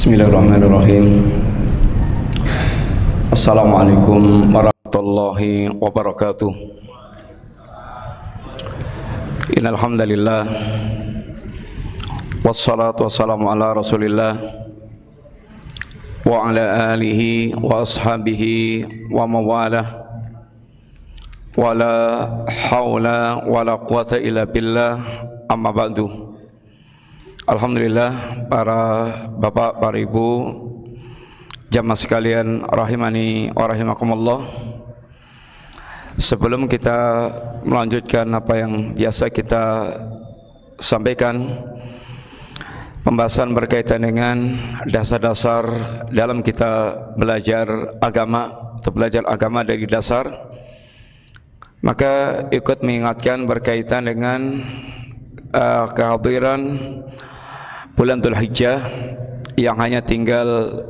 Bismillahirrahmanirrahim. Assalamualaikum warahmatullahi wabarakatuh. Innal hamdalillah wassalatu wassalamu ala Rasulillah wa ala alihi wa ashabihi wa mawalah wala haula wala quwata illa billah, amma ba'du. Alhamdulillah, para bapak, para ibu, jamaah sekalian rahimani wa rahimakumullah. Sebelum kita melanjutkan apa yang biasa kita sampaikan, pembahasan berkaitan dengan dasar-dasar dalam kita belajar agama atau belajar agama dari dasar, maka ikut mengingatkan berkaitan dengan kehadiran bulan Dzulhijjah yang hanya tinggal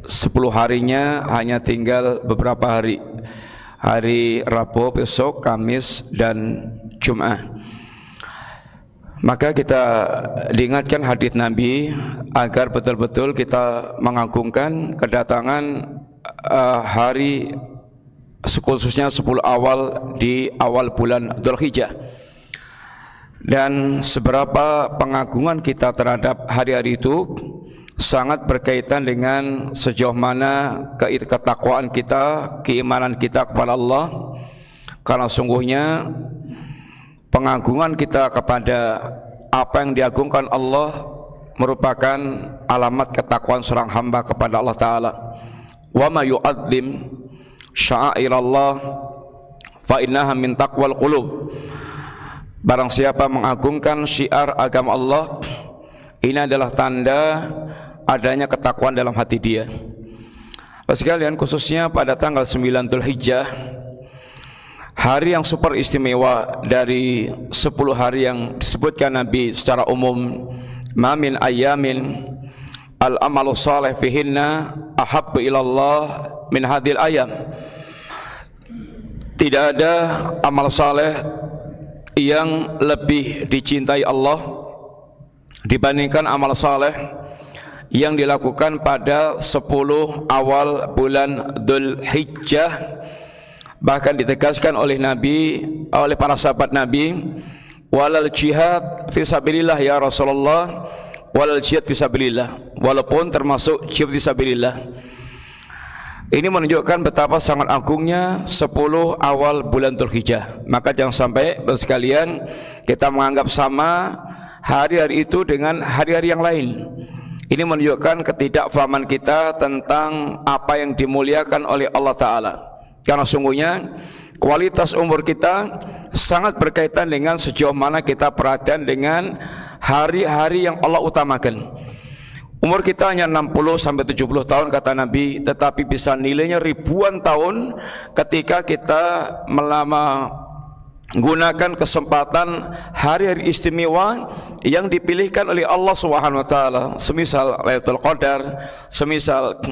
10 harinya, hanya tinggal beberapa hari, hari Rabu, besok, Kamis, dan Jumat. Maka kita diingatkan hadits Nabi agar betul-betul kita mengagungkan kedatangan hari khususnya 10 awal di awal bulan Dzulhijjah. Dan seberapa pengagungan kita terhadap hari-hari itu sangat berkaitan dengan sejauh mana ketakwaan kita, keimanan kita kepada Allah. Karena sungguhnya pengagungan kita kepada apa yang diagungkan Allah merupakan alamat ketakwaan seorang hamba kepada Allah Ta'ala. Wa ma yu'adzim sya'airallah fa innaha min taqwal qulub. Barang siapa mengagungkan syiar agama Allah, ini adalah tanda adanya ketakwaan dalam hati dia. Bapak sekalian, khususnya pada tanggal 9 Dzulhijjah, hari yang super istimewa dari 10 hari yang disebutkan Nabi secara umum, ma min ayyamin al-amalu salih fihinna ahabbu ilallah min hadhil ayyam. Tidak ada amal saleh yang lebih dicintai Allah dibandingkan amal saleh yang dilakukan pada 10 awal bulan Dzulhijjah. Bahkan ditegaskan oleh Nabi, oleh para sahabat Nabi, walal jihad fisabilillah ya Rasulullah, walal jihad fisabilillah, walaupun termasuk jihad fisabilillah. Ini menunjukkan betapa sangat agungnya 10 awal bulan Dzulhijjah. Maka jangan sampai sekalian kita menganggap sama hari-hari itu dengan hari-hari yang lain. Ini menunjukkan ketidakfahaman kita tentang apa yang dimuliakan oleh Allah Ta'ala. Karena sungguhnya kualitas umur kita sangat berkaitan dengan sejauh mana kita perhatian dengan hari-hari yang Allah utamakan. Umur kita hanya 60-70 tahun kata Nabi, tetapi bisa nilainya ribuan tahun ketika kita menggunakan kesempatan hari-hari istimewa yang dipilihkan oleh Allah Subhanahu wa taala, semisal Lailatul Qadar, semisal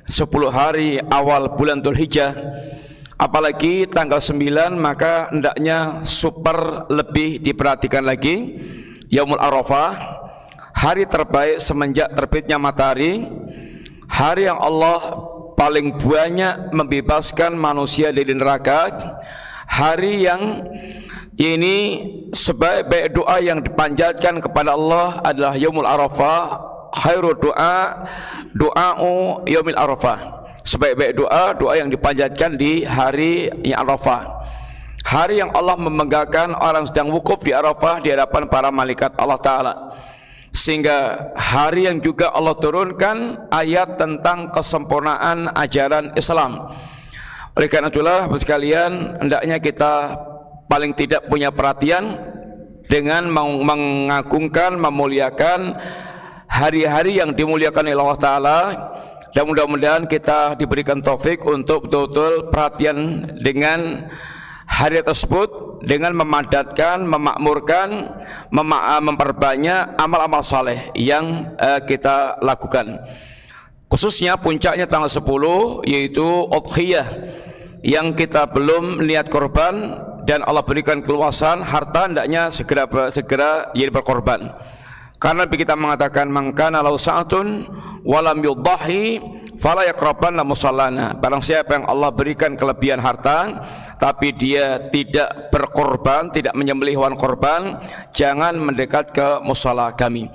10 hari awal bulan Dzulhijjah. Apalagi tanggal 9, maka hendaknya super lebih diperhatikan lagi, Yaumul Arafah, hari terbaik semenjak terbitnya matahari, hari yang Allah paling banyak membebaskan manusia dari neraka, hari yang ini sebaik-baik doa yang dipanjatkan kepada Allah adalah Yaumul Arafah, khairu doa'u Yaumil Arafah. Sebaik-baik doa yang dipanjatkan di hari yang Arafah, hari yang Allah membanggakan orang sedang wukuf di Arafah di hadapan para malaikat Allah Ta'ala. Sehingga hari yang juga Allah turunkan ayat tentang kesempurnaan ajaran Islam. Oleh karena itulah sekalian, hendaknya kita paling tidak punya perhatian dengan mengagungkan, memuliakan hari-hari yang dimuliakan oleh Allah Ta'ala. Dan mudah-mudahan kita diberikan taufik untuk betul-betul perhatian dengan hari tersebut, dengan memadatkan, memakmurkan, memperbanyak amal-amal saleh yang kita lakukan. Khususnya puncaknya tanggal 10, yaitu udhiyah, yang kita belum niat korban dan Allah berikan keluasan harta, hendaknya segera jadi berkorban. Karena Nabi kita mengatakan man kana lahu sa'atun wa lam yudhahi fala yaqrabanna musallana. Barang siapa yang Allah berikan kelebihan harta tapi dia tidak berkorban, tidak menyembelih hewan korban, jangan mendekat ke musala kami.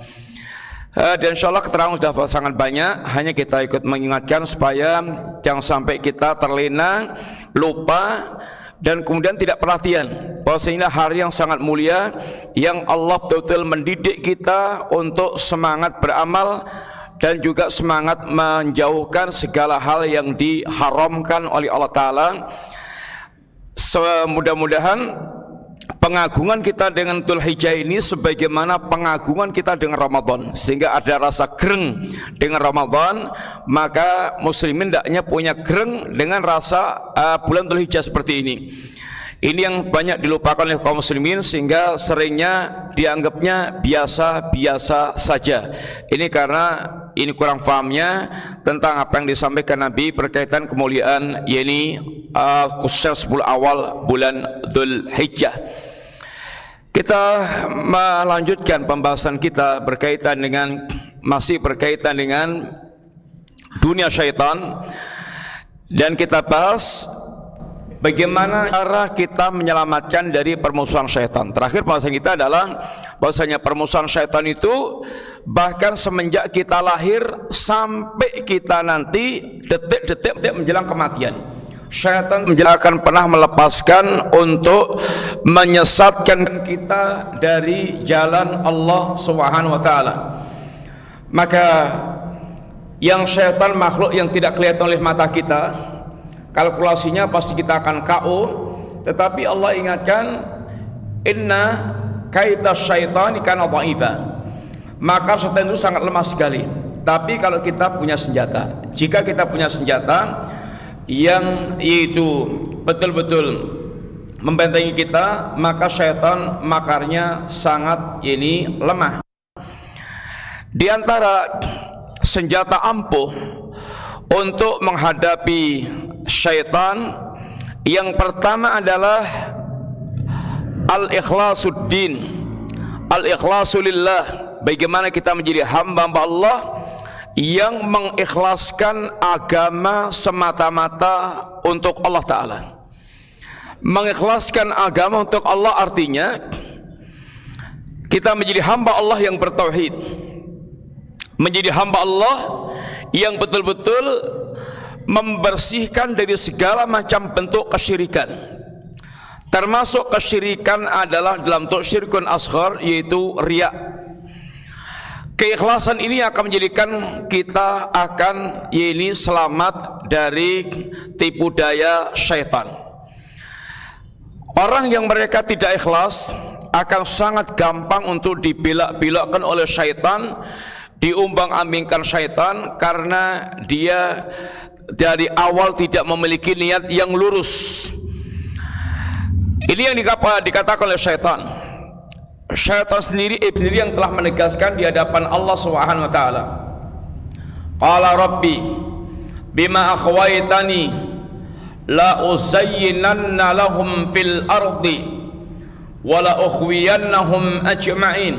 Dan insyaallah keterangan sudah sangat banyak, hanya kita ikut mengingatkan supaya jangan sampai kita terlena, lupa, dan kemudian tidak perhatian bahwa ini hari yang sangat mulia yang Allah betul-betul mendidik kita untuk semangat beramal dan juga semangat menjauhkan segala hal yang diharamkan oleh Allah Ta'ala. Mudah-mudahan pengagungan kita dengan Dzulhijjah ini sebagaimana pengagungan kita dengan Ramadan, sehingga ada rasa gereng dengan Ramadan, maka muslimin hendaknya punya gereng dengan rasa bulan Dzulhijjah seperti ini. Ini yang banyak dilupakan oleh kaum muslimin, sehingga seringnya dianggapnya biasa-biasa saja. Ini karena ini kurang fahamnya tentang apa yang disampaikan Nabi berkaitan kemuliaan, yakni khususnya 10 awal bulan Dzulhijjah. Kita melanjutkan pembahasan kita masih berkaitan dengan dunia syaitan, dan kita bahas bagaimana cara kita menyelamatkan dari permusuhan syaitan. Terakhir pembahasan kita adalah bahwasanya permusuhan syaitan itu bahkan semenjak kita lahir sampai kita nanti detik-detik menjelang kematian. Syaitan akan pernah melepaskan untuk menyesatkan kita dari jalan Allah Subhanahu wa taala. Maka yang syaitan makhluk yang tidak kelihatan oleh mata kita, kalkulasinya pasti kita akan KO, tetapi Allah ingatkan inna kaida syaitani kana dha'ifa. Maka syaitan itu sangat lemah sekali. Tapi kalau kita punya senjata, jika kita punya senjata yang yaitu betul-betul membentengi kita, maka syaitan makarnya sangat lemah. Di antara senjata ampuh untuk menghadapi syaitan, yang pertama adalah al-ikhlasuddin, al-ikhlasulillah. Bagaimana kita menjadi hamba Allah yang mengikhlaskan agama semata-mata untuk Allah Ta'ala. Mengikhlaskan agama untuk Allah artinya kita menjadi hamba Allah yang bertauhid, menjadi hamba Allah yang betul-betul membersihkan dari segala macam bentuk kesyirikan. Termasuk kesyirikan adalah dalam bentuk syirkun asghar, yaitu riya. Keikhlasan ini akan menjadikan kita akan selamat dari tipu daya syaitan. Orang yang mereka tidak ikhlas akan sangat gampang untuk dibelak-belakkan oleh syaitan, diumbang-ambingkan syaitan, karena dia dari awal tidak memiliki niat yang lurus. Ini yang dikatakan oleh syaitan. Syaitan sendiri yang telah menegaskan di hadapan Allah Subhanahu wa taala. Qala rabbi bima akhwaytani la uzayyinanna lahum fil ardi wa la ukhwiyannahum ajma'in.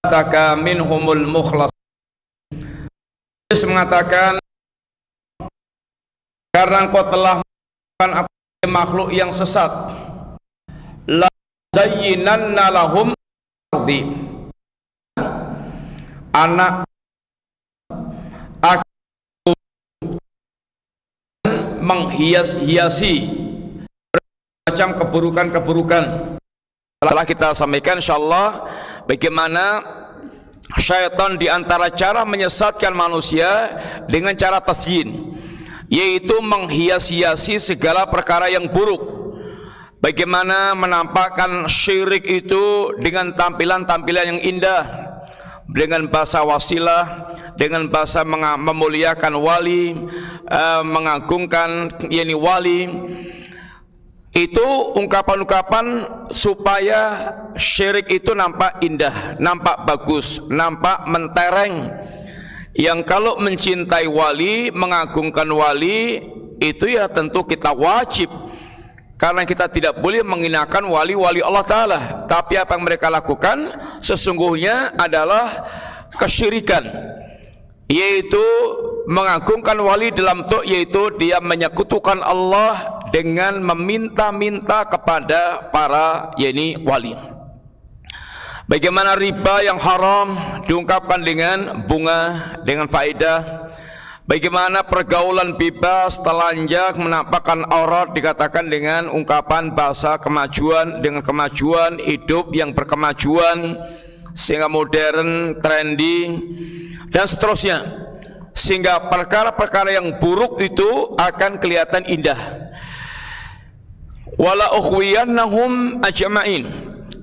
Taka minhumul mukhlas. Mengatakan, karena engkau telah melakukan makhluk yang sesat, la zayyinanna lahum ardi, anak akan menghias-hiasi macam keburukan-keburukan. Telah kita sampaikan insyaallah bagaimana syaitan di antara cara menyesatkan manusia dengan cara tasyin, yaitu menghias-hiasi segala perkara yang buruk. Bagaimana menampakkan syirik itu dengan tampilan-tampilan yang indah, dengan bahasa wasilah, dengan bahasa memuliakan wali, mengagungkan wali. Itu ungkapan-ungkapan supaya syirik itu nampak indah, nampak bagus, nampak mentereng. Yang kalau mencintai wali, mengagungkan wali, itu ya tentu kita wajib Karena kita tidak boleh menghinakan wali-wali Allah Ta'ala. Tapi apa yang mereka lakukan sesungguhnya adalah kesyirikan, yaitu mengagungkan wali dalam bentuk yaitu dia menyekutukan Allah dengan meminta-minta kepada para wali. Bagaimana riba yang haram diungkapkan dengan bunga, dengan faedah. Bagaimana pergaulan bebas, telanjang, menampakkan aurat dikatakan dengan ungkapan bahasa kemajuan, dengan kemajuan hidup yang berkemajuan sehingga modern, trendy dan seterusnya, sehingga perkara-perkara yang buruk itu akan kelihatan indah. Wala ukhwiyannahum ajma'in,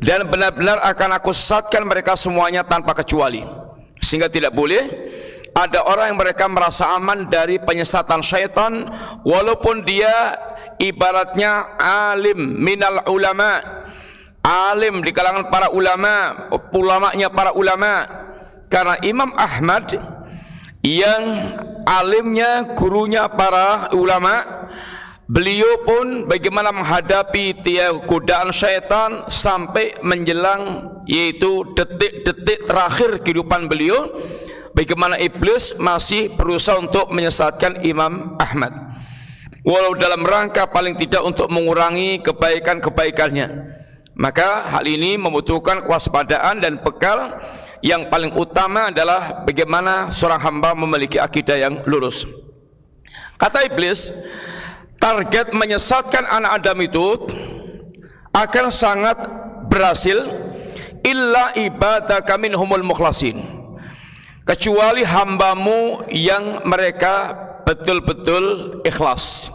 dan benar-benar akan aku sesatkan mereka semuanya tanpa kecuali. Sehingga tidak boleh ada orang yang mereka merasa aman dari penyesatan syaitan, walaupun dia ibaratnya alim minal ulama, alim di kalangan para ulama, ulamanya para ulama. Karena Imam Ahmad yang alimnya, gurunya para ulama, beliau pun bagaimana menghadapi godaan syaitan sampai menjelang yaitu detik-detik terakhir kehidupan beliau, bagaimana iblis masih berusaha untuk menyesatkan Imam Ahmad, walau dalam rangka paling tidak untuk mengurangi kebaikan-kebaikannya. Maka hal ini membutuhkan kewaspadaan, dan bekal yang paling utama adalah bagaimana seorang hamba memiliki akidah yang lurus. Kata iblis, target menyesatkan anak Adam itu akan sangat berhasil, illa ibadaka minhumul mukhlasin, kecuali hambamu yang mereka betul-betul ikhlas.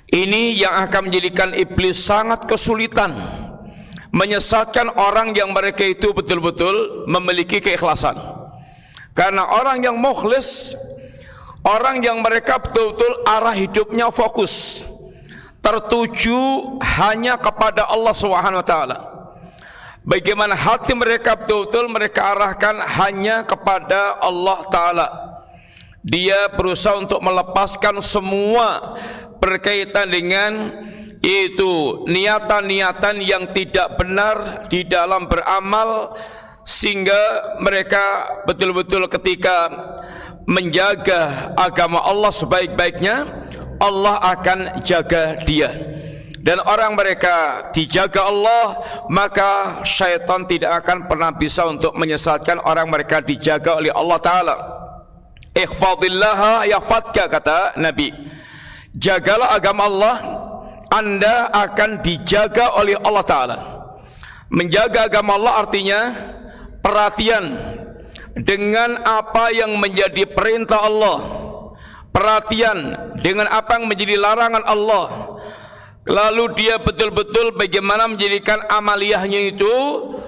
Ini yang akan menjadikan iblis sangat kesulitan menyesatkan orang yang mereka itu betul-betul memiliki keikhlasan. Karena orang yang mukhlis, orang yang mereka betul-betul arah hidupnya fokus, tertuju hanya kepada Allah Subhanahu wa taala. Bagaimana hati mereka betul-betul mereka arahkan hanya kepada Allah Ta'ala. Dia berusaha untuk melepaskan semua berkaitan dengan yaitu niatan-niatan yang tidak benar di dalam beramal, sehingga mereka betul-betul ketika menjaga agama Allah sebaik-baiknya, Allah akan jaga dia. Dan orang mereka dijaga Allah, maka syaitan tidak akan pernah bisa untuk menyesatkan orang mereka dijaga oleh Allah Ta'ala. Ikhfadillaha yahfadka, kata Nabi. Jagalah agama Allah, Anda akan dijaga oleh Allah Ta'ala. Menjaga agama Allah artinya perhatian dengan apa yang menjadi perintah Allah, perhatian dengan apa yang menjadi larangan Allah. Lalu dia betul-betul bagaimana menjadikan amaliyahnya itu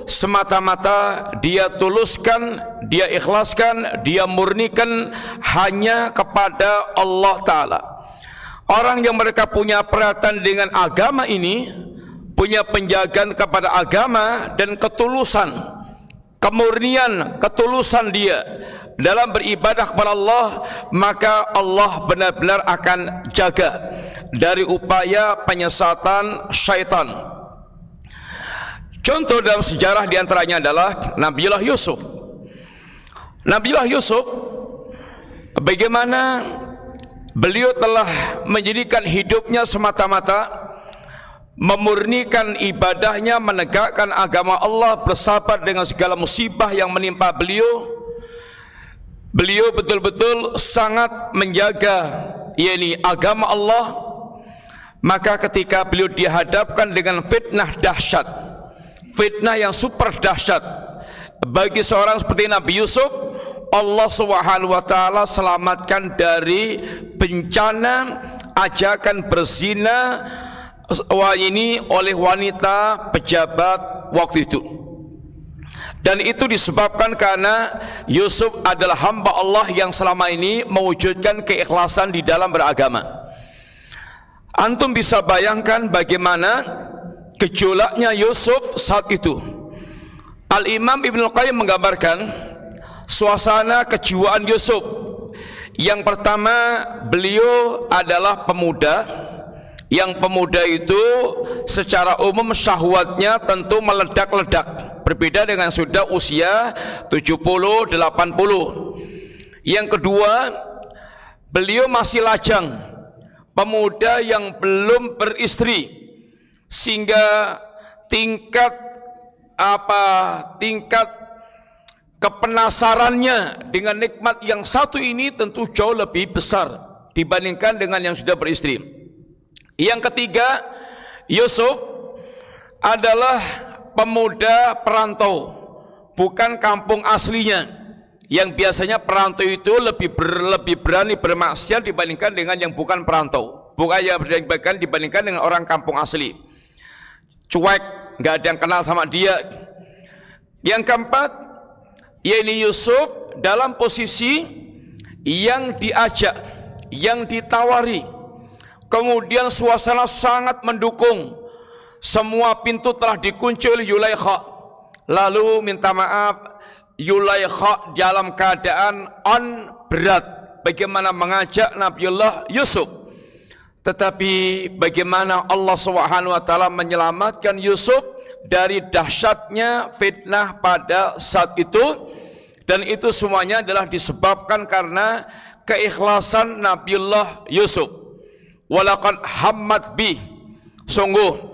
semata-mata dia tuluskan, dia ikhlaskan, dia murnikan hanya kepada Allah Ta'ala. Orang yang mereka punya perhatian dengan agama ini, punya penjagaan kepada agama dan ketulusan, kemurnian, ketulusan dia dalam beribadah kepada Allah, maka Allah benar-benar akan jaga dari upaya penyesatan syaitan. Contoh dalam sejarah diantaranya adalah Nabiullah Yusuf. Nabiullah Yusuf, bagaimana beliau telah menjadikan hidupnya semata-mata memurnikan ibadahnya, menegakkan agama Allah, bersabar dengan segala musibah yang menimpa beliau. Beliau betul-betul sangat menjaga agama Allah. Maka ketika beliau dihadapkan dengan fitnah dahsyat, fitnah yang super dahsyat bagi seorang seperti Nabi Yusuf, Allah Subhanahu wa taala selamatkan dari bencana ajakan berzina oleh wanita pejabat waktu itu. Dan itu disebabkan karena Yusuf adalah hamba Allah yang selama ini mewujudkan keikhlasan di dalam beragama. Antum bisa bayangkan bagaimana gejolaknya Yusuf saat itu. Al-Imam Ibnu Qayyim menggambarkan suasana kejiwaan Yusuf. Yang pertama, beliau adalah pemuda Yang pemuda itu secara umum syahwatnya tentu meledak-ledak, berbeda dengan sudah usia 70, 80. Yang kedua, beliau masih lajang, pemuda yang belum beristri, sehingga tingkat kepenasarannya dengan nikmat yang satu ini tentu jauh lebih besar dibandingkan dengan yang sudah beristri. Yang ketiga, Yusuf adalah pemuda perantau, bukan kampung aslinya. Yang biasanya perantau itu lebih berani bermaksiat dibandingkan dengan yang bukan perantau, dibandingkan dengan orang kampung asli. Cuek, nggak ada yang kenal sama dia. Yang keempat, yaitu Yusuf dalam posisi yang diajak, yang ditawari, kemudian suasana sangat mendukung. Semua pintu telah dikunci oleh Yulaikha. Lalu minta maaf, Yulaikha dalam keadaan berat bagaimana mengajak Nabiullah Yusuf. Tetapi bagaimana Allah SWT menyelamatkan Yusuf dari dahsyatnya fitnah pada saat itu. Dan itu semuanya adalah disebabkan karena keikhlasan Nabiullah Yusuf. Walaqad hammat bi, sungguh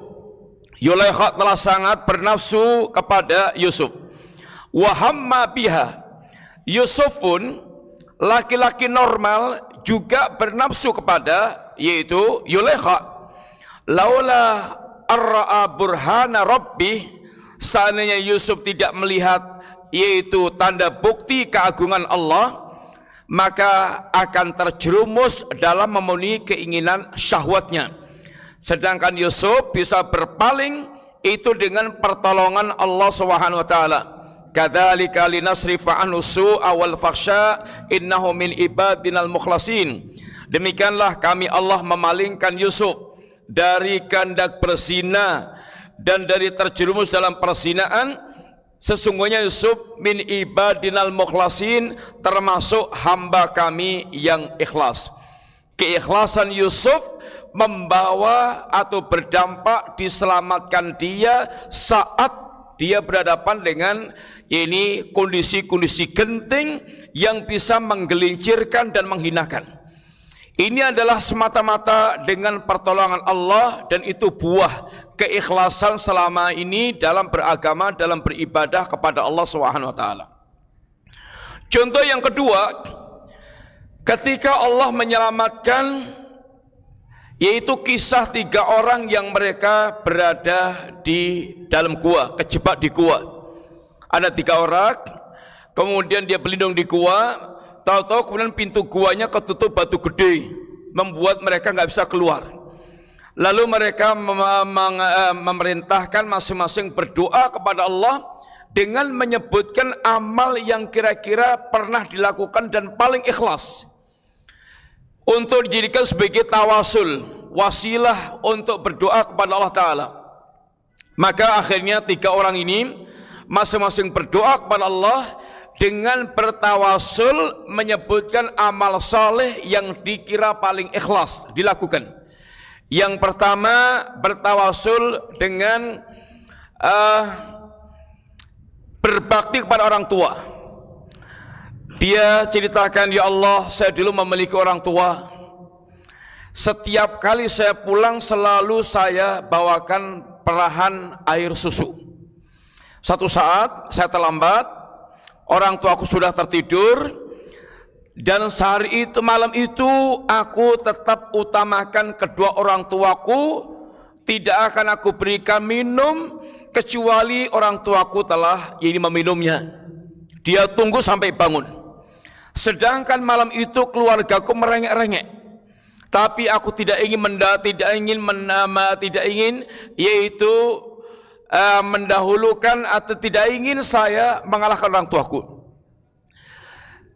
Yulaikha telah sangat bernafsu kepada Yusuf. Wa hamma biha, Yusuf pun laki-laki normal juga bernafsu kepada, yaitu Yulaikha. Laula arra'a burhana rabbih, seandainya Yusuf tidak melihat yaitu tanda bukti keagungan Allah, maka akan terjerumus dalam memenuhi keinginan syahwatnya. Sedangkan Yusuf bisa berpaling itu dengan pertolongan Allah Subhanahu wa taala. Kadzalika linasrifa anhu su'a wal fakhsya innahu min ibadinal mukhlasin. Demikianlah kami Allah memalingkan Yusuf dari kehendak berzina dan dari terjerumus dalam perzinaan. Sesungguhnya Yusuf min ibadinal mukhlasin, termasuk hamba kami yang ikhlas. Keikhlasan Yusuf membawa atau berdampak diselamatkan dia saat dia berhadapan dengan ini kondisi-kondisi genting yang bisa menggelincirkan dan menghinakan. Ini adalah semata-mata dengan pertolongan Allah, dan itu buah keikhlasan selama ini dalam beragama, dalam beribadah kepada Allah Subhanahu wa taala. Contoh yang kedua, ketika Allah menyelamatkan, yaitu kisah 3 orang yang mereka berada di dalam gua, kejebak di gua. Ada 3 orang, kemudian dia berlindung di gua. Tahu-tahu kemudian pintu guanya ketutup batu gede, membuat mereka nggak bisa keluar. Lalu mereka memerintahkan masing-masing berdoa kepada Allah dengan menyebutkan amal yang kira-kira pernah dilakukan dan paling ikhlas, untuk dijadikan sebagai tawasul, wasilah untuk berdoa kepada Allah Ta'ala. Maka akhirnya 3 orang ini masing-masing berdoa kepada Allah dengan bertawasul menyebutkan amal saleh yang dikira paling ikhlas dilakukan. Yang pertama bertawasul dengan berbakti kepada orang tua. Dia ceritakan, ya Allah, saya dulu memiliki orang tua. Setiap kali saya pulang selalu saya bawakan perahan air susu. Satu saat saya terlambat, orang tuaku sudah tertidur, dan sehari itu, malam itu aku tetap utamakan kedua orang tuaku. Tidak akan aku berikan minum kecuali orang tuaku telah ini meminumnya. Dia tunggu sampai bangun. Sedangkan malam itu keluargaku merengek-rengek, tapi aku tidak ingin yaitu mendahulukan atau tidak ingin saya mengalahkan orang tuaku.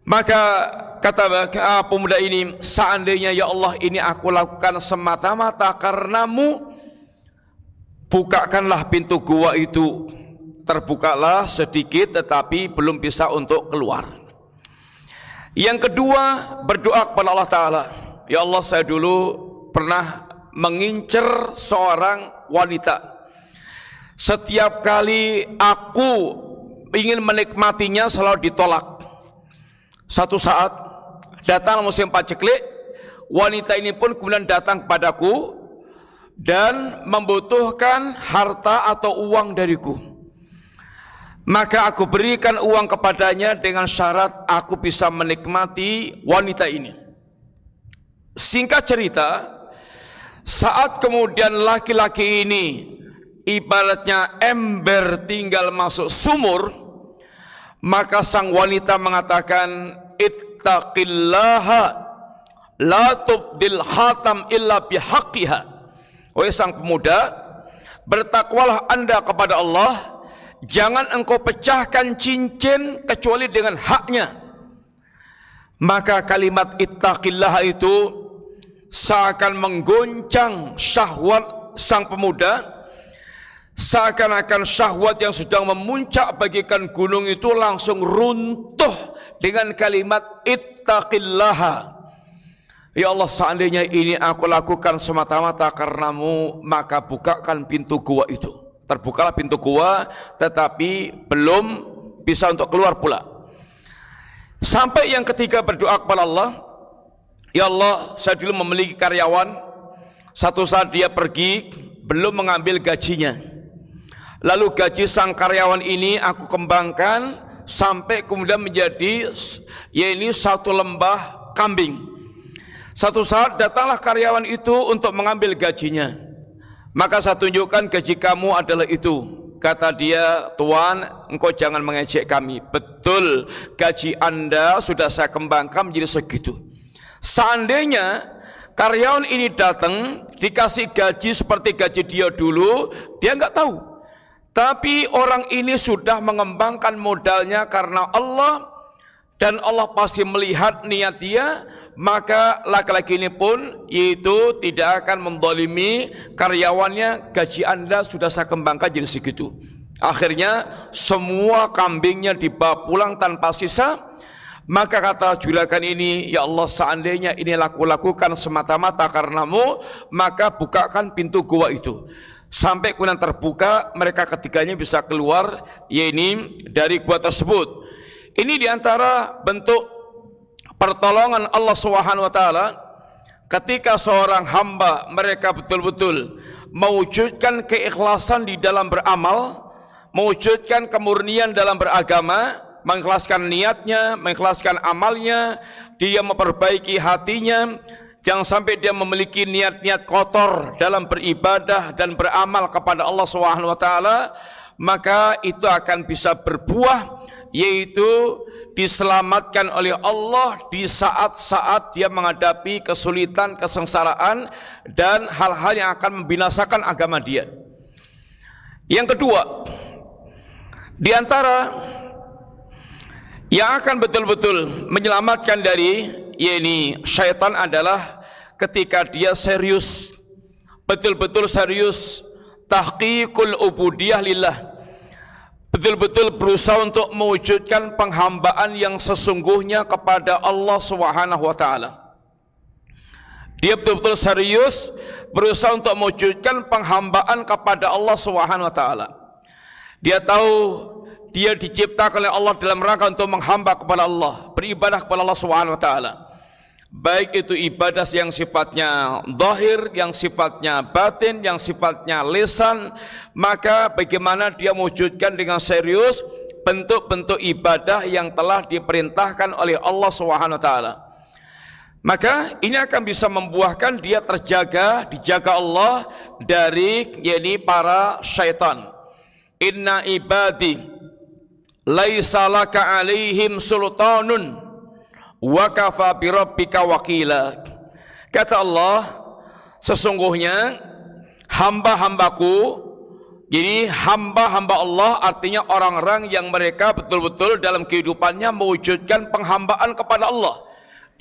Maka kata pemuda ini, seandainya ya Allah ini aku lakukan semata-mata karenamu, bukakanlah pintu gua itu. Terbukalah sedikit tetapi belum bisa untuk keluar. Yang kedua berdoa kepada Allah Ta'ala, ya Allah, saya dulu pernah mengincar seorang wanita. Setiap kali aku ingin menikmatinya selalu ditolak. Satu saat datang musim paceklik, wanita ini pun kemudian datang kepadaku dan membutuhkan harta atau uang dariku. Maka aku berikan uang kepadanya dengan syarat aku bisa menikmati wanita ini. Singkat cerita, saat kemudian laki-laki ini ibaratnya ember tinggal masuk sumur, maka sang wanita mengatakan, ittaqillaha la tubdil hatam illa bihaqqiha. Wahai sang pemuda, bertakwalah Anda kepada Allah, jangan engkau pecahkan cincin kecuali dengan haknya. Maka kalimat ittaqillah itu seakan menggoncang syahwat sang pemuda, seakan-akan syahwat yang sedang memuncak bagaikan gunung itu langsung runtuh dengan kalimat ittaqillah. Ya Allah, seandainya ini aku lakukan semata-mata karenamu, maka bukakan pintu gua itu. Terbukalah pintu gua, tetapi belum bisa untuk keluar pula. Sampai yang ketiga berdoa kepada Allah, ya Allah, saya dulu memiliki karyawan, satu saat dia pergi belum mengambil gajinya. Lalu gaji sang karyawan ini aku kembangkan sampai kemudian menjadi satu lembah kambing. Satu saat datanglah karyawan itu untuk mengambil gajinya. Maka saya tunjukkan gaji kamu adalah itu. Kata dia, Tuan, engkau jangan mengejek kami. Betul, gaji Anda sudah saya kembangkan menjadi segitu. Seandainya karyawan ini datang dikasih gaji seperti gaji dia dulu, dia nggak tahu. Tapi orang ini sudah mengembangkan modalnya karena Allah, dan Allah pasti melihat niat dia. Maka laki-laki ini pun yaitu tidak akan mendolimi karyawannya. Gaji Anda sudah saya kembangkan jadi segitu. Akhirnya semua kambingnya dibawa pulang tanpa sisa. Maka kata juragan ini, ya Allah, seandainya ini aku lakukan semata-mata karenamu, maka bukakan pintu gua itu. Sampai kemudian terbuka, mereka ketiganya bisa keluar dari gua tersebut. Ini diantara bentuk pertolongan Allah Subhanahu wa taala ketika seorang hamba mereka betul-betul mewujudkan keikhlasan di dalam beramal, mewujudkan kemurnian dalam beragama, mengikhlaskan niatnya, mengikhlaskan amalnya, dia memperbaiki hatinya, jangan sampai dia memiliki niat-niat kotor dalam beribadah dan beramal kepada Allah Subhanahu wa taala, maka itu akan bisa berbuah, yaitu diselamatkan oleh Allah di saat-saat dia menghadapi kesulitan, kesengsaraan, dan hal-hal yang akan membinasakan agama dia. Yang kedua, di antara yang akan betul-betul menyelamatkan dari syaitan adalah ketika dia serius, betul-betul serius, tahqiqul ubudiyah lillah, betul-betul berusaha untuk mewujudkan penghambaan yang sesungguhnya kepada Allah Subhanahu wa taala. Dia betul-betul serius berusaha untuk mewujudkan penghambaan kepada Allah Subhanahu wa taala. Dia tahu dia diciptakan oleh Allah dalam rangka untuk menghamba kepada Allah, beribadah kepada Allah Subhanahu wa taala. Baik itu ibadah yang sifatnya zahir, yang sifatnya batin, yang sifatnya lisan, maka bagaimana dia mewujudkan dengan serius bentuk-bentuk ibadah yang telah diperintahkan oleh Allah Subhanahu wa taala. Maka ini akan bisa membuahkan dia terjaga, dijaga Allah dari para syaitan. Inna ibadi laisa laka alaihim sultanun wa kafa bi rabbika wakila. Kata Allah, sesungguhnya hamba-hambaku, jadi hamba-hamba Allah artinya orang-orang yang mereka betul-betul dalam kehidupannya mewujudkan penghambaan kepada Allah.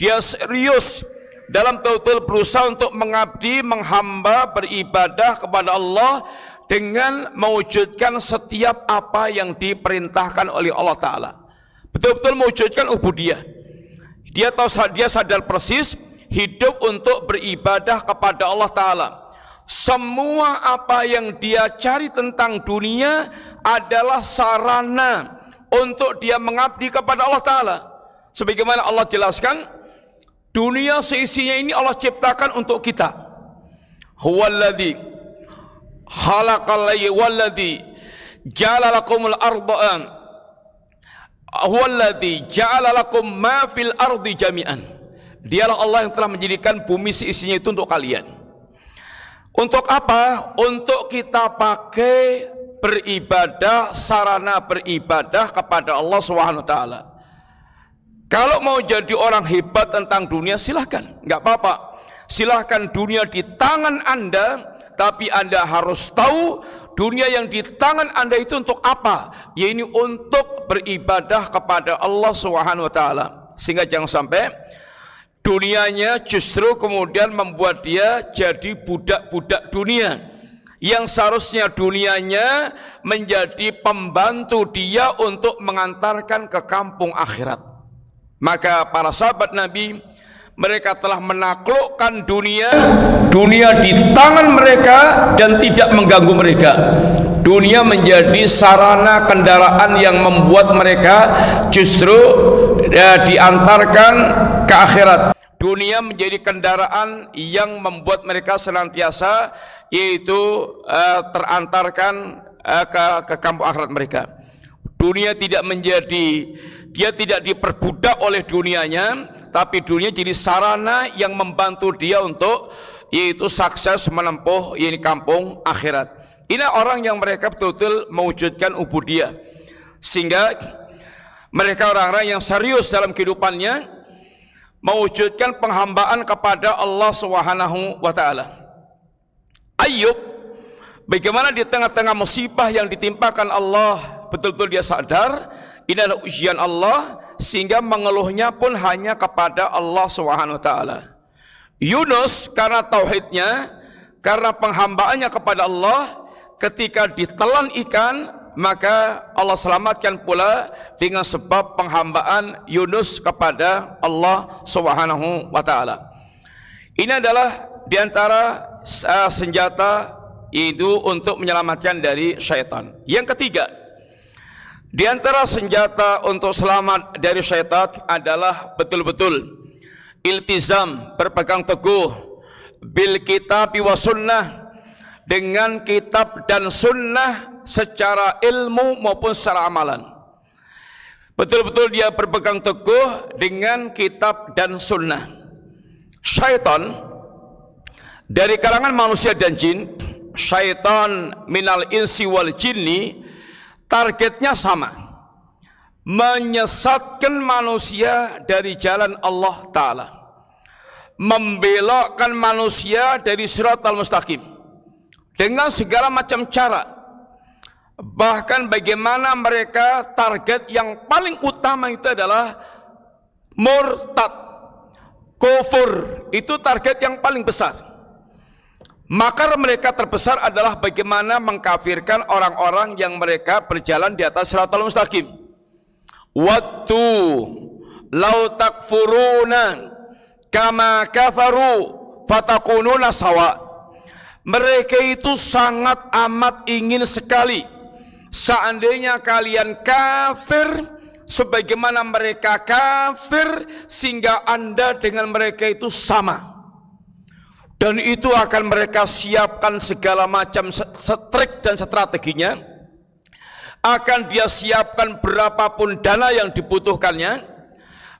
Dia serius dalam betul-betul berusaha untuk mengabdi, menghamba, beribadah kepada Allah dengan mewujudkan setiap apa yang diperintahkan oleh Allah Ta'ala. Betul-betul mewujudkan ubudiyah. Dia tahu, dia sadar persis hidup untuk beribadah kepada Allah Ta'ala. Semua apa yang dia cari tentang dunia adalah sarana untuk dia mengabdi kepada Allah Ta'ala. Sebagaimana Allah jelaskan, dunia seisinya ini Allah ciptakan untuk kita. Huwallazi khalaqal layla walladzi ja'ala lakumul arda huwallazi ja'ala lakum ma fil ardi jami'an. Dialah Allah yang telah menjadikan bumi seisinya itu untuk kalian. Untuk apa? Untuk kita pakai beribadah, sarana beribadah kepada Allah Subhanahu wa taala. Kalau mau jadi orang hebat tentang dunia, silahkan, nggak apa-apa. Silahkan, dunia di tangan Anda, tapi Anda harus tahu dunia yang di tangan Anda itu untuk apa? Yaitu untuk beribadah kepada Allah Subhanahu wa taala. Sehingga jangan sampai dunianya justru kemudian membuat dia jadi budak-budak dunia, yang seharusnya dunianya menjadi pembantu dia untuk mengantarkan ke kampung akhirat. Maka para sahabat Nabi, mereka telah menaklukkan dunia di tangan mereka dan tidak mengganggu mereka. Dunia menjadi sarana kendaraan yang membuat mereka justru diantarkan ke akhirat. Dunia menjadi kendaraan yang membuat mereka senantiasa yaitu terantarkan ke kampung akhirat mereka. Dunia tidak diperbudak oleh dunianya, tapi dunia jadi sarana yang membantu dia untuk yaitu sukses menempuh ini kampung akhirat. Ini orang yang mereka betul-betul mewujudkan ubudiyah, sehingga mereka orang-orang yang serius dalam kehidupannya mewujudkan penghambaan kepada Allah Subhanahu wa taala. Ayub, bagaimana di tengah-tengah musibah yang ditimpakan Allah, betul-betul dia sadar ini adalah ujian Allah, sehingga mengeluhnya pun hanya kepada Allah Subhanahu wa taala. Yunus karena tauhidnya, karena penghambaannya kepada Allah, ketika ditelan ikan, maka Allah selamatkan pula dengan sebab penghambaan Yunus kepada Allah Subhanahu wa taala. Ini adalah diantara senjata itu untuk menyelamatkan dari syaitan. Yang ketiga, di antara senjata untuk selamat dari syaitan adalah betul-betul iltizam, berpegang teguh bil kitab wa sunnah, dengan kitab dan sunnah secara ilmu maupun secara amalan. Betul-betul dia berpegang teguh dengan kitab dan sunnah. Syaitan dari kalangan manusia dan jin, syaitan minal insi wal jinni, targetnya sama, menyesatkan manusia dari jalan Allah Ta'ala, membelokkan manusia dari siratal mustaqim dengan segala macam cara. Bahkan bagaimana mereka target yang paling utama itu adalah murtad, kufur, itu target yang paling besar. Makar mereka terbesar adalah bagaimana mengkafirkan orang-orang yang mereka berjalan di atas siratal mustaqim. Wattu lau takfuruna kama kafaru fatakununa sawa. Mereka itu sangat amat ingin sekali seandainya kalian kafir sebagaimana mereka kafir, sehingga Anda dengan mereka itu sama. Dan itu akan mereka siapkan segala macam trik dan strateginya. Akan dia siapkan berapapun dana yang dibutuhkannya.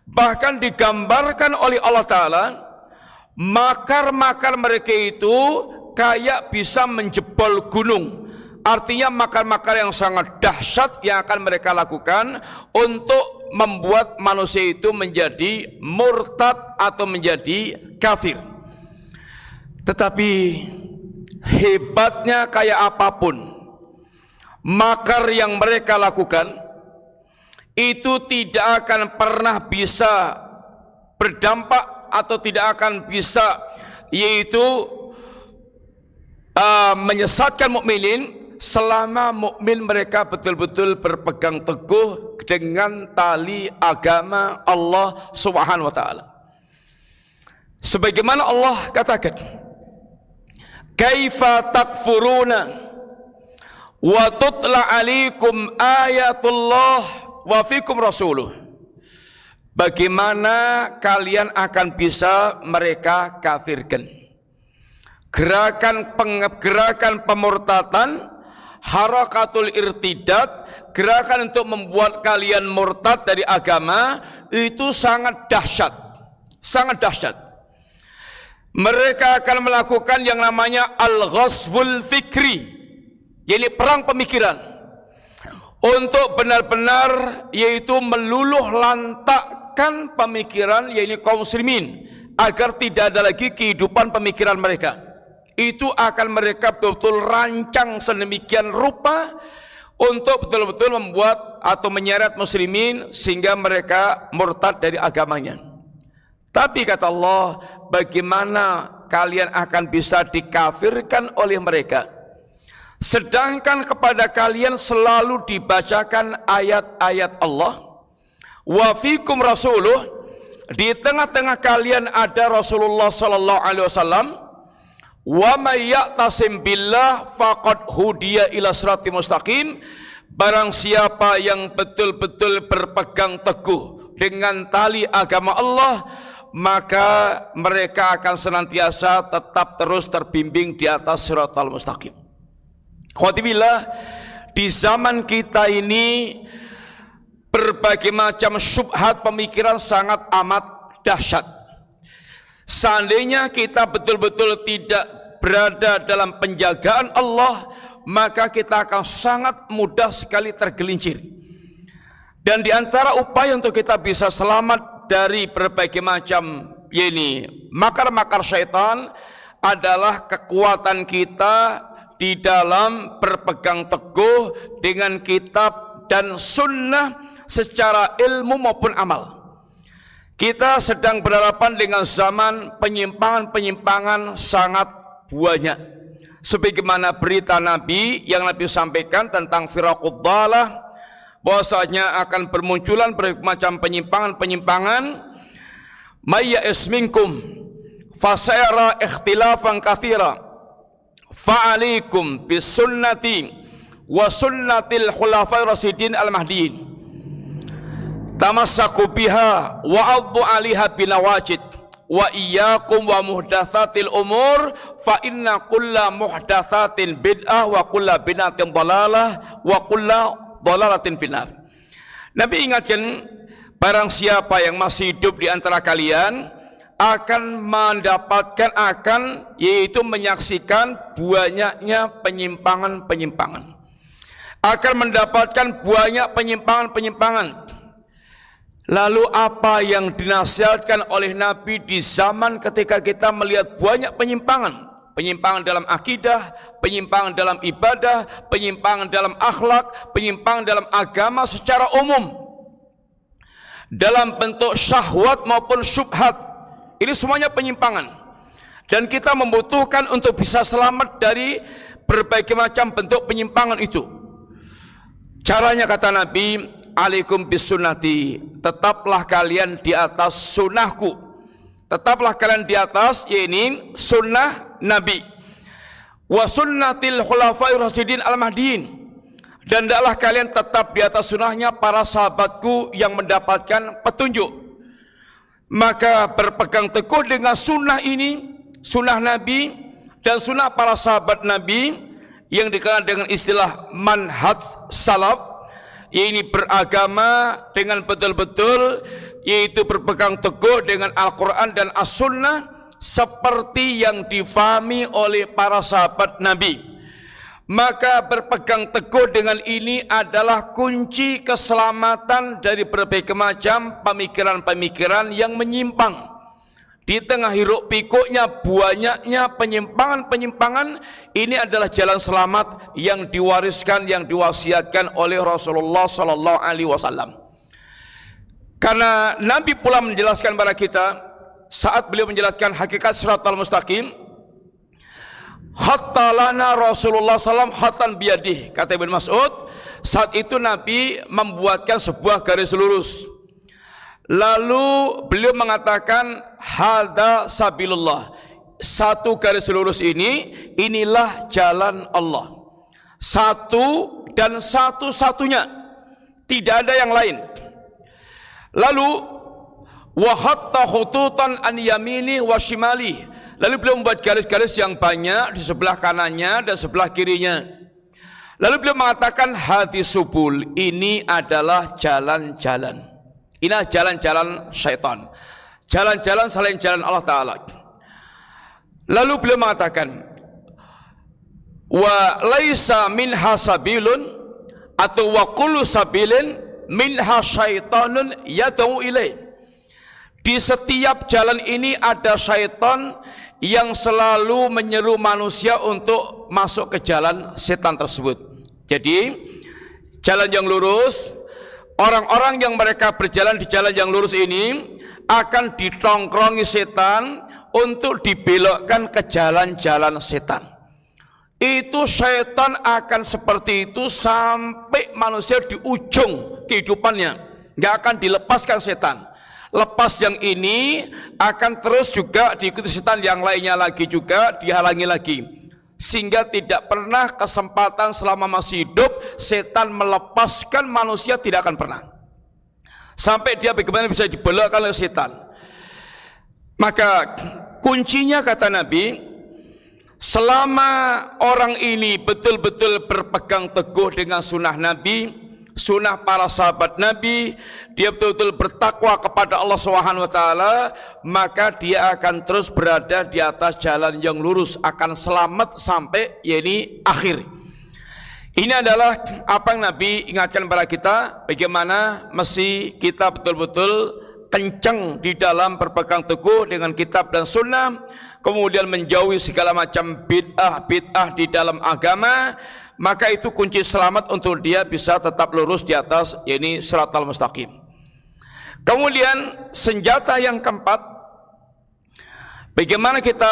Bahkan digambarkan oleh Allah Ta'ala, makar-makar mereka itu kayak bisa menjebol gunung. Artinya makar-makar yang sangat dahsyat yang akan mereka lakukan untuk membuat manusia itu menjadi murtad atau menjadi kafir. Tetapi hebatnya kayak apapun makar yang mereka lakukan, itu tidak akan pernah bisa berdampak atau tidak akan bisa yaitu menyesatkan mukminin selama mukmin mereka betul-betul berpegang teguh dengan tali agama Allah Subhanahu wa taala. Sebagaimana Allah katakan, kaifa takfuruna wa tutla alaikum ayatullah wa fikum rasuluh. Bagaimana kalian akan bisa mereka kafirkan? Gerakan pemurtatan, harakatul irtidad, gerakan untuk membuat kalian murtad dari agama, itu sangat dahsyat. Sangat dahsyat. Mereka akan melakukan yang namanya al-ghazwul fikri, yaitu perang pemikiran, untuk benar-benar yaitu meluluh lantakkan pemikiran yaitu kaum muslimin, agar tidak ada lagi kehidupan pemikiran mereka. Itu akan mereka betul-betul rancang sedemikian rupa untuk betul-betul membuat atau menyeret muslimin sehingga mereka murtad dari agamanya. Tapi kata Allah, bagaimana kalian akan bisa dikafirkan oleh mereka, sedangkan kepada kalian selalu dibacakan ayat-ayat Allah. Wa fikum rasuluh, di tengah-tengah kalian ada Rasulullah sallallahu alaihi wasallam. Wa may ya'tasim billah faqad hudiya ila siratal mustaqim. Barang siapa yang betul-betul berpegang teguh dengan tali agama Allah, maka mereka akan senantiasa tetap terus terbimbing di atas siratal mustaqim. Khotibillah, di zaman kita ini berbagai macam syubhat pemikiran sangat amat dahsyat. Seandainya kita betul-betul tidak berada dalam penjagaan Allah, maka kita akan sangat mudah sekali tergelincir. Dan di antara upaya untuk kita bisa selamat dari berbagai macam makar-makar syaitan adalah kekuatan kita di dalam berpegang teguh dengan kitab dan sunnah secara ilmu maupun amal. Kita sedang berhadapan dengan zaman penyimpangan-penyimpangan sangat banyak. Sebagaimana berita Nabi yang Nabi sampaikan tentang firaqud dhalah, bahwasanya akan bermunculan bermacam penyimpangan-penyimpangan. May ya'is minkum fasayara ikhtilafan katsira fa'alaikum bisunnati wa sunnatil khulafai rasyidin al-mahdiyyin tamassaku biha wa 'addu 'alaiha binawajid wa iyyakum wa muhdatsatil umur fa inna kulla muhdatsatin bid'ah wa kulla bid'atin dhalalah wa kulla dhalalatin finnar. Nabi ingatkan, barang siapa yang masih hidup di antara kalian akan mendapatkan yaitu menyaksikan banyaknya penyimpangan-penyimpangan. Akan mendapatkan banyak penyimpangan-penyimpangan. Lalu apa yang dinasihatkan oleh Nabi di zaman ketika kita melihat banyak penyimpangan? Penyimpangan dalam akidah, penyimpangan dalam ibadah, penyimpangan dalam akhlak, penyimpangan dalam agama secara umum, dalam bentuk syahwat maupun syubhat. Ini semuanya penyimpangan, dan kita membutuhkan untuk bisa selamat dari berbagai macam bentuk penyimpangan itu. Caranya kata Nabi, alaikum bisunnati, tetaplah kalian di atas sunnahku, tetaplah kalian di atas ini sunnah Nabi, wa sunnatil khulafai rasyidin al-mahdiyyin, dan hendaklah kalian tetap di atas sunnahnya para sahabatku yang mendapatkan petunjuk. Maka berpegang teguh dengan sunnah ini, sunnah Nabi dan sunnah para sahabat Nabi yang dikenal dengan istilah manhaj salaf, yaitu beragama dengan betul-betul, yaitu berpegang teguh dengan Al-Quran dan As-Sunnah seperti yang difahami oleh para sahabat Nabi. Maka berpegang teguh dengan ini adalah kunci keselamatan dari berbagai macam pemikiran-pemikiran yang menyimpang. Di tengah hiruk pikuknya banyaknya penyimpangan-penyimpangan, ini adalah jalan selamat yang diwariskan, yang diwasiatkan oleh Rasulullah sallallahu alaihi wasallam. Karena Nabi pula menjelaskan kepada kita saat beliau menjelaskan hakikat siratal mustaqim, hatta lana Rasulullah sallam hatan biyadih, kata Ibnu Mas'ud. Saat itu Nabi membuatkan sebuah garis lurus, Lalu beliau mengatakan hadza sabilullah. Satu garis lurus ini, inilah jalan Allah. Satu dan satu-satunya, tidak ada yang lain. Lalu wa hatta khututan an yamini wa shimali. Lalu beliau membuat garis-garis yang banyak di sebelah kanannya dan sebelah kirinya. Lalu beliau mengatakan hadis subul, ini adalah jalan-jalan. Ini adalah jalan-jalan syaitan. Jalan-jalan selain jalan Allah Ta'ala. Lalu beliau mengatakan wa laisa minha sabilun, atau wa kullu sabilin minha syaitanun yad'u ilaih. Di setiap jalan ini ada syaitan yang selalu menyeru manusia untuk masuk ke jalan setan tersebut. Jadi jalan yang lurus, orang-orang yang mereka berjalan di jalan yang lurus ini akan ditongkrongi setan untuk dibelokkan ke jalan-jalan setan. Itu setan akan seperti itu sampai manusia di ujung kehidupannya, nggak akan dilepaskan setan. Lepas yang ini akan terus juga diikuti setan yang lainnya lagi juga, dihalangi lagi, sehingga tidak pernah kesempatan selama masih hidup setan melepaskan manusia, tidak akan pernah, sampai dia bagaimana bisa dibelokkan oleh setan. Maka kuncinya kata Nabi, selama orang ini betul-betul berpegang teguh dengan sunnah Nabi, sunnah para sahabat Nabi, dia betul-betul bertakwa kepada Allah SWT, maka dia akan terus berada di atas jalan yang lurus, akan selamat sampai yakni akhir. Ini adalah apa yang Nabi ingatkan kepada kita, bagaimana mesti kita betul-betul kencang di dalam berpegang teguh dengan kitab dan sunnah, kemudian menjauhi segala macam bid'ah di dalam agama. Maka itu kunci selamat untuk dia bisa tetap lurus di atas, yakni shiratal mustaqim. Kemudian senjata yang keempat, bagaimana kita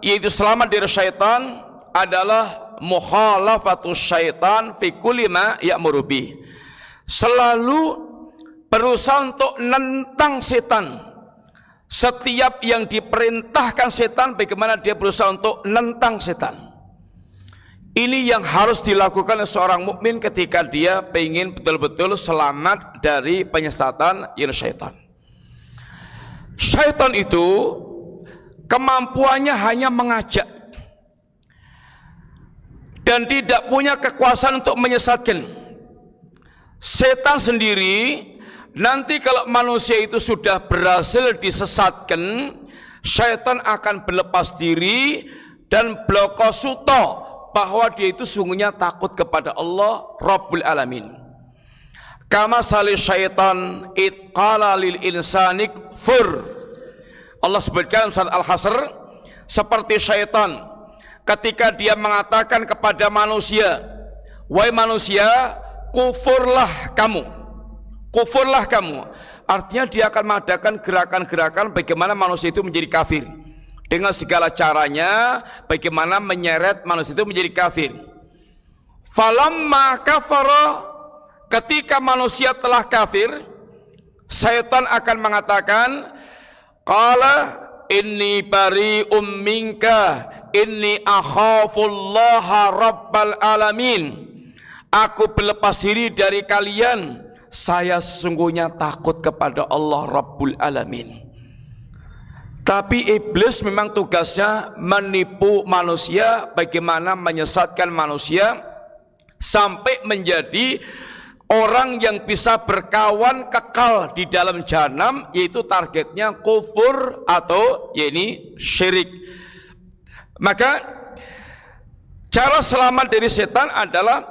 yaitu selamat dari syaitan, adalah mukhalafatus syaitan fi kulli ma ya'muru bih. Selalu berusaha untuk nentang setan. Setiap yang diperintahkan setan, bagaimana dia berusaha untuk nentang setan. Ini yang harus dilakukan oleh seorang mukmin ketika dia ingin betul-betul selamat dari penyesatan yang syaitan. Syaitan itu kemampuannya hanya mengajak dan tidak punya kekuasaan untuk menyesatkan. Setan sendiri nanti kalau manusia itu sudah berhasil disesatkan, syaitan akan berlepas diri dan bloko suto bahwa dia itu sungguhnya takut kepada Allah Rabbul Alamin. Kama sali syaitan itqala lil insanik fur. Allah sebutkan surat Al-Hasr, seperti syaitan ketika dia mengatakan kepada manusia, wahai manusia, kufurlah kamu. Kufurlah kamu. Artinya dia akan mengadakan gerakan-gerakan bagaimana manusia itu menjadi kafir. Dengan segala caranya bagaimana menyeret manusia itu menjadi kafir. Falamma kafara, ketika manusia telah kafir, syaitan akan mengatakan, qala inni bari'um minka inni akhafullaha rabbal alamin. Aku berlepas diri dari kalian, saya sesungguhnya takut kepada Allah Rabbul Alamin. Tapi iblis memang tugasnya menipu manusia, bagaimana menyesatkan manusia sampai menjadi orang yang bisa berkawan kekal di dalam jahanam, yaitu targetnya kufur atau yakni syirik. Maka cara selamat dari setan adalah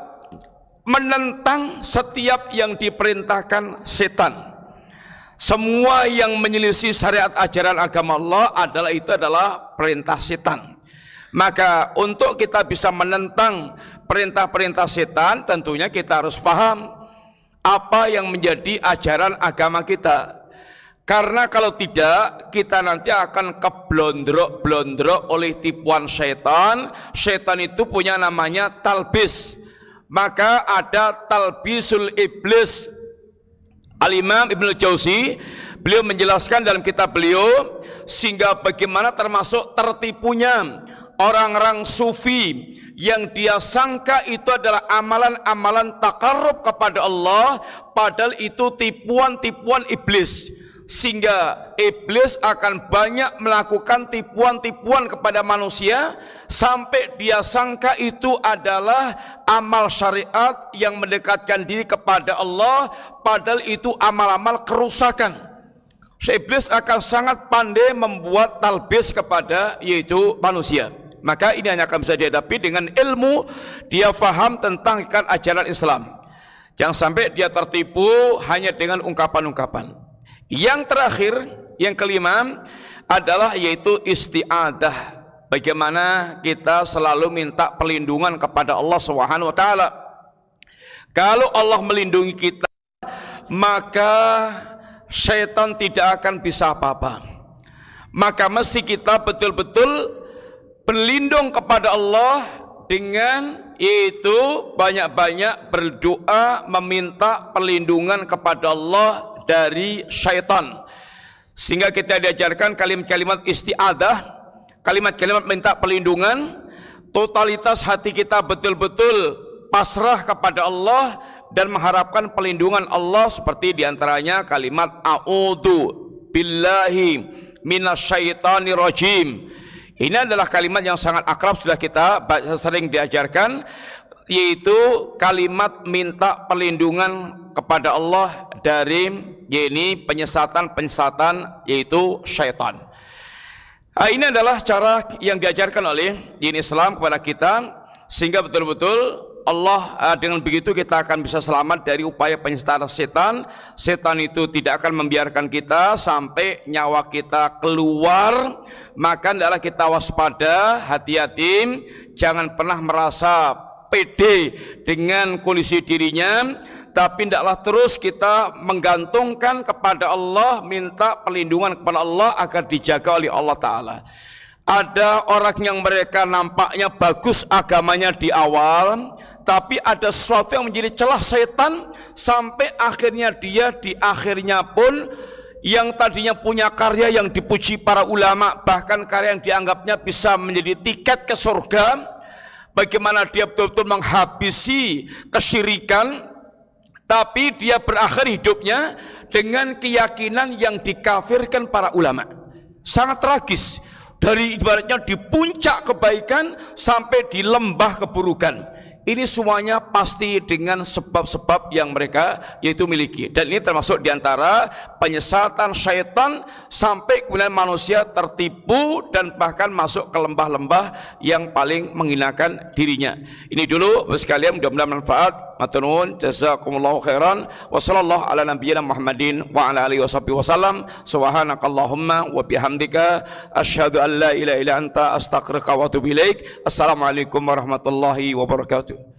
menentang setiap yang diperintahkan setan. Semua yang menyelisih syariat ajaran agama Allah adalah perintah setan. Maka untuk kita bisa menentang perintah-perintah setan, tentunya kita harus paham apa yang menjadi ajaran agama kita. Karena kalau tidak, kita nanti akan keblondrok-blondrok oleh tipuan setan. Setan itu punya namanya talbis. Maka ada talbisul iblis. Al-Imam Ibnu Jauzi beliau menjelaskan dalam kitab beliau sehingga bagaimana termasuk tertipunya orang-orang sufi yang dia sangka itu adalah amalan-amalan takarrub kepada Allah, padahal itu tipuan-tipuan iblis. Sehingga iblis akan banyak melakukan tipuan-tipuan kepada manusia sampai dia sangka itu adalah amal syariat yang mendekatkan diri kepada Allah, padahal itu amal-amal kerusakan. Iblis akan sangat pandai membuat talbis kepada yaitu manusia. Maka ini hanya akan bisa dihadapi dengan ilmu, dia faham tentang ajaran Islam. Jangan sampai dia tertipu hanya dengan ungkapan-ungkapan. Yang terakhir, yang kelima adalah yaitu isti'adah. Bagaimana kita selalu minta perlindungan kepada Allah Subhanahu wa taala. Kalau Allah melindungi kita, maka syaitan tidak akan bisa apa-apa. Maka mesti kita betul-betul berlindung kepada Allah dengan yaitu banyak-banyak berdoa meminta perlindungan kepada Allah dari syaitan. Sehingga kita diajarkan kalimat-kalimat isti'adah, kalimat-kalimat minta perlindungan, totalitas hati kita betul-betul pasrah kepada Allah dan mengharapkan perlindungan Allah, seperti diantaranya kalimat a'udzu billahi minasyaitonir rajim. Ini adalah kalimat yang sangat akrab, sudah kita sering diajarkan, yaitu kalimat minta perlindungan kepada Allah dari penyesatan yaitu syaitan. Ini adalah cara yang diajarkan oleh din Islam kepada kita, sehingga betul-betul Allah dengan begitu kita akan bisa selamat dari upaya penyesatan setan. Setan itu tidak akan membiarkan kita sampai nyawa kita keluar. Maka adalah kita waspada, hati-hati, jangan pernah merasa pede dengan kondisi dirinya, tapi tidaklah terus kita menggantungkan kepada Allah, minta perlindungan kepada Allah agar dijaga oleh Allah Ta'ala. Ada orang yang mereka nampaknya bagus agamanya di awal, tapi ada sesuatu yang menjadi celah setan, sampai akhirnya dia di akhirnya pun yang tadinya punya karya yang dipuji para ulama, bahkan karya yang dianggapnya bisa menjadi tiket ke surga, bagaimana dia betul-betul menghabisi kesyirikan, tapi dia berakhir hidupnya dengan keyakinan yang dikafirkan para ulama. Sangat tragis, dari ibaratnya di puncak kebaikan sampai di lembah keburukan. Ini semuanya pasti dengan sebab-sebab yang mereka yaitu miliki. Dan ini termasuk diantara penyesatan syaitan sampai kemudian manusia tertipu dan bahkan masuk ke lembah-lembah yang paling menghinakan dirinya. Ini dulu sekalian, mudah-mudahan manfaat. Matur nuwun, jazakumullahu khairan. Wa sallallahu ala nabiyyina Muhammadin wa ala alihi wasallam. Subhanakallahumma wa bihamdika asyhadu an la ilaha illa anta astaghfiruka wa atubu ilaik. Assalamualaikum warahmatullahi wabarakatuh.